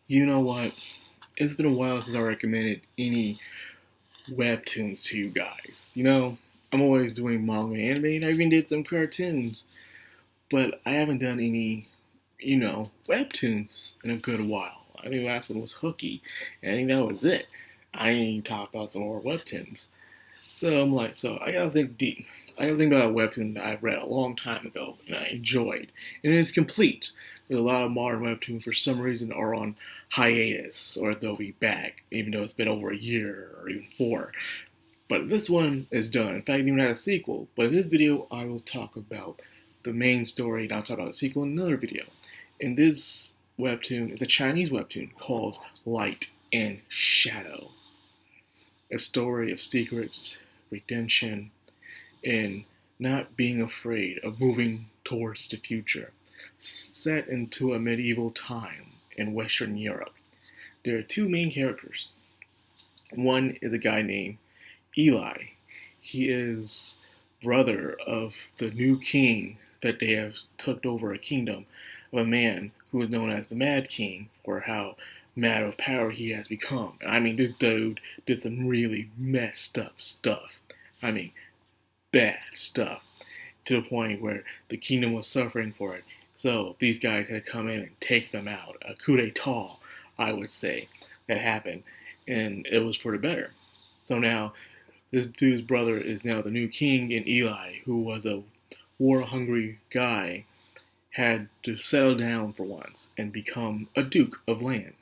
You know what? It's been a while since I recommended any webtoons to you guys. I'm always doing manga and anime, and I even did some cartoons, but I haven't done any, webtoons in a good while. I think the last one was Hooky, and I think that was it. I ain't talk about some more webtoons. So I'm like, so I gotta think deep. I gotta think about a webtoon that I read a long time ago and I enjoyed. And it's complete. There's a lot of modern webtoons for some reason are on hiatus or they'll be back, even though it's been over a year or even 4. But this one is done. In fact, it even had a sequel. But in this video, I will talk about the main story and I'll talk about the sequel in another video. And this webtoon is a Chinese webtoon called Light and Shadow. A story of secrets, redemption, and not being afraid of moving towards the future. Set into a medieval time in Western Europe. There are two main characters. One is a guy named Eli. He is brother of the new king that they have took over a kingdom of a man who is known as the Mad King for how mad of power he has become. I mean, this dude did some really messed up stuff. I mean, bad stuff to the point where the kingdom was suffering for it. So these guys had to come in and take them out. A coup d'etat, I would say, that happened, and it was for the better. So now this dude's brother is now the new king, and Eli, who was a war-hungry guy, had to settle down for once and become a duke of land.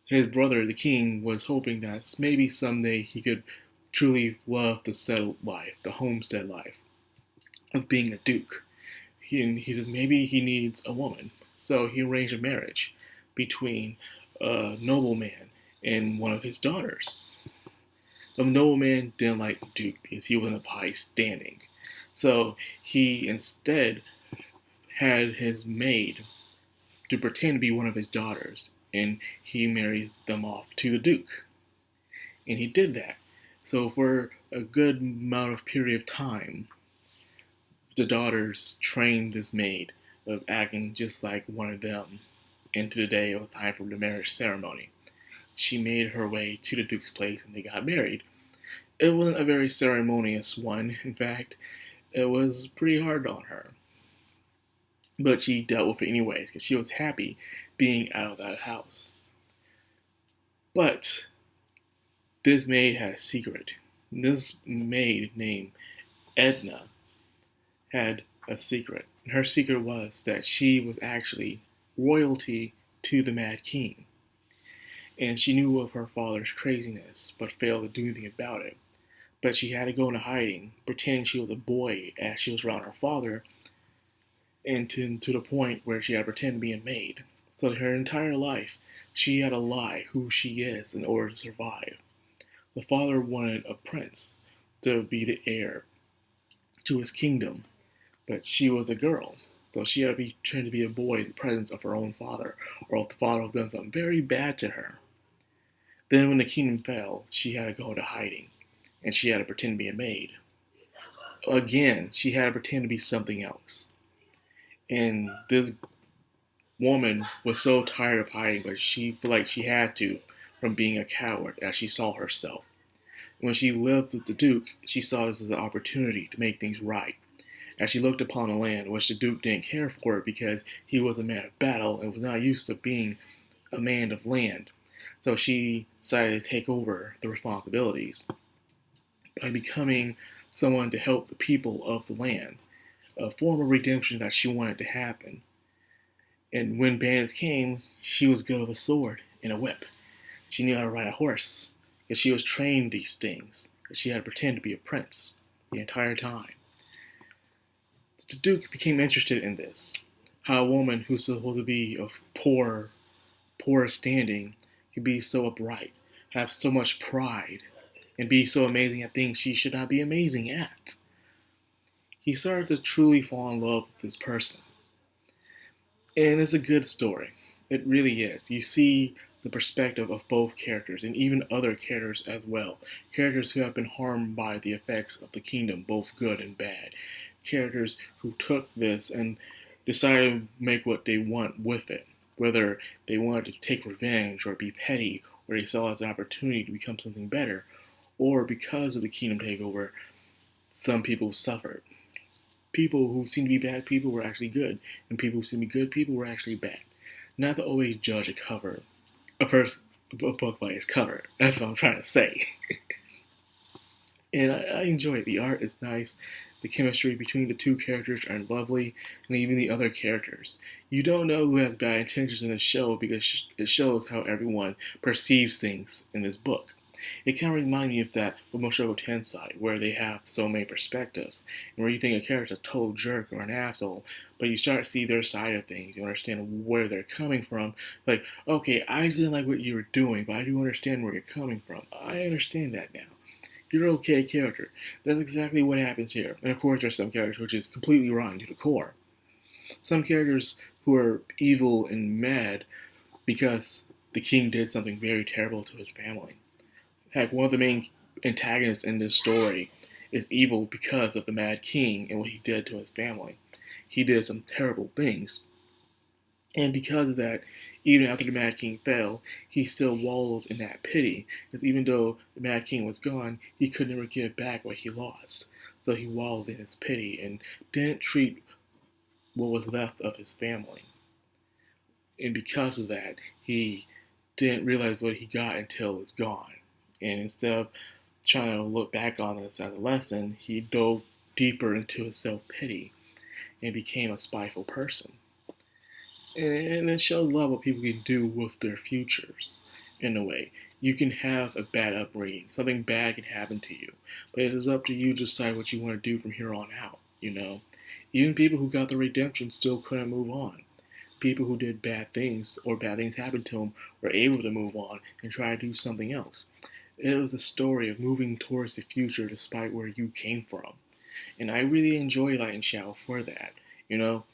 His brother, the king, was hoping that maybe someday he could truly love the settled life, the homestead life of being a duke. He said maybe he needs a woman. So he arranged a marriage between a nobleman and one of his daughters. The nobleman didn't like the duke because he wasn't of high standing. So he instead had his maid to pretend to be one of his daughters, and he marries them off to the duke. And he did that. So for a good amount of period of time, the daughters trained this maid of acting just like one of them. And to the day it was time for the marriage ceremony. She made her way to the duke's place and they got married. It wasn't a very ceremonious one. In fact, it was pretty hard on her. But she dealt with it anyways because she was happy being out of that house. But this maid had a secret. This maid named Edna had a secret. And her secret was that she was actually royalty to the Mad King. And she knew of her father's craziness, but failed to do anything about it. But she had to go into hiding, pretending she was a boy as she was around her father, and to the point where she had to pretend to be a maid. So her entire life, she had to lie who she is in order to survive. The father wanted a prince to be the heir to his kingdom, but she was a girl. So she had to be trying to be a boy in the presence of her own father, or else the father would have done something very bad to her. Then when the kingdom fell, she had to go into hiding, and she had to pretend to be a maid. Again, she had to pretend to be something else. And this woman was so tired of hiding, but she felt like she had to from being a coward as she saw herself. When she lived with the Duke, she saw this as an opportunity to make things right. As she looked upon a land which the Duke didn't care for it because he was a man of battle and was not used to being a man of land. So she decided to take over the responsibilities by becoming someone to help the people of the land, a form of redemption that she wanted to happen. And when bandits came, she was good with a sword and a whip. She knew how to ride a horse, because she was trained these things, because she had to pretend to be a prince the entire time. The Duke became interested in this, how a woman who's supposed to be of poor standing could be so upright, have so much pride, and be so amazing at things she should not be amazing at. He started to truly fall in love with this person. And it's a good story. It really is. You see the perspective of both characters and even other characters as well. Characters who have been harmed by the effects of the kingdom, both good and bad. Characters who took this and decided to make what they want with it. whether they wanted to take revenge or be petty, or they saw it as an opportunity to become something better, or because of the kingdom takeover, some people suffered. People who seemed to be bad people were actually good, and people who seemed to be good people were actually bad. Not to always judge a book by its cover. That's what I'm trying to say. And I enjoy it. The art is nice. The chemistry between the two characters are lovely, and even the other characters. You don't know who has bad intentions in this show because it shows how everyone perceives things in this book. It kind of reminds me of that with Mushoku Tensei, where they have so many perspectives, and where you think a character's a total jerk or an asshole, but you start to see their side of things. You understand where they're coming from. Like, okay, I didn't like what you were doing, but I do understand where you're coming from. I understand that now. You're an okay character. That's exactly what happens here. And of course, there's some characters which is completely wrong to the core. Some characters who are evil and mad because the king did something very terrible to his family. Heck, one of the main antagonists in this story is evil because of the Mad King and what he did to his family. He did some terrible things. And because of that, even after the Mad King fell, he still wallowed in that pity. Because even though the Mad King was gone, he could never give back what he lost. So he wallowed in his pity and didn't treat what was left of his family. And because of that, he didn't realize what he got until it was gone. And instead of trying to look back on this as a lesson, he dove deeper into his self-pity and became a spiteful person. And it shows a lot what people can do with their futures, in a way. You can have a bad upbringing. Something bad can happen to you. But it is up to you to decide what you want to do from here on out, you know? Even people who got the redemption still couldn't move on. People who did bad things, or bad things happened to them, were able to move on and try to do something else. It was a story of moving towards the future despite where you came from. And I really enjoy Light and Shadow for that, you know?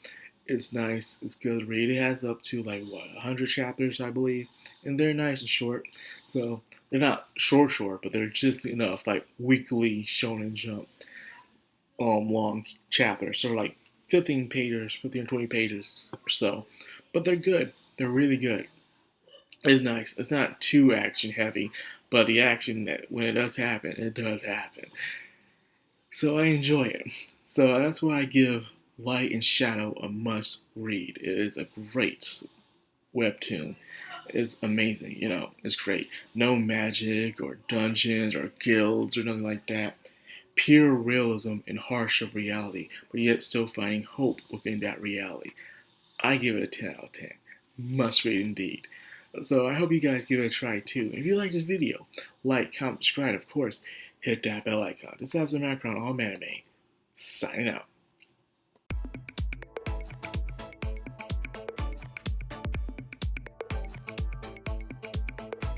It's nice. It's good read. It has up to 100 chapters, I believe, and they're nice and short. So they're not short, but they're just enough, like weekly Shonen Jump, long chapters. So 15 pages, 15 or 20 pages or so. But they're good. They're really good. It's nice. It's not too action heavy, but the action that when it does happen, it does happen. So I enjoy it. So that's why I give Light and Shadow a must read. It is a great webtoon. It's amazing, it's great. No magic or dungeons or guilds or nothing like that. Pure realism and harsh of reality, but yet still finding hope within that reality. I give it a 10 out of 10. Must read indeed. So I hope you guys give it a try too. If you like this video, like, comment, subscribe, of course. Hit that bell icon. This has been Madcrownxox, all anime. Signing out.